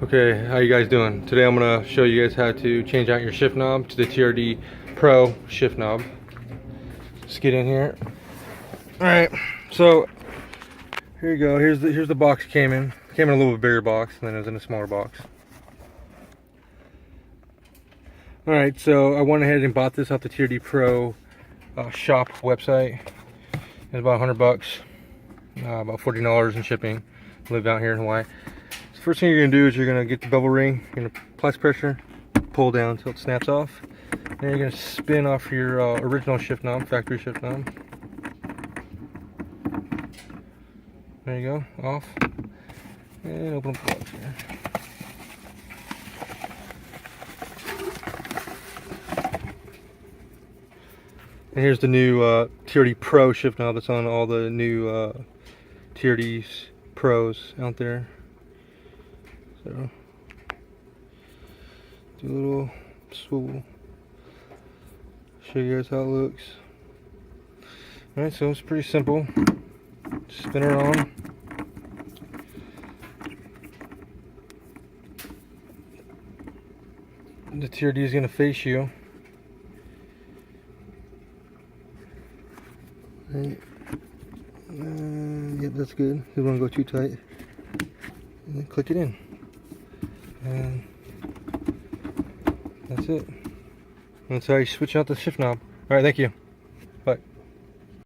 Okay, how you guys doing? Today I'm gonna show you guys how to change out your shift knob to the TRD Pro shift knob. Let's get in here. All right, so here you go. Here's the box it came in. It came in a little bit bigger box, and then it was in a smaller box. All right, so I went ahead and bought this off the TRD Pro shop website. It's about 100 bucks, about $40 in shipping. I live out here in Hawaii. So first thing you're gonna do is you're gonna get the bevel ring. You're gonna apply pressure, pull down until it snaps off. Then you're gonna spin off your original shift knob, factory shift knob. There you go, off. And open up the box here. And here's the new TRD Pro shift knob that's on all the new TRD Pros out there. So, do a little swivel. Show you guys how it looks. Alright, so it's pretty simple. Spin her on. The TRD is going to face you. Right. Yep, that's good. You don't want to go too tight. And then click it in. And that's it. That's how you switch out the shift knob. Alright, thank you.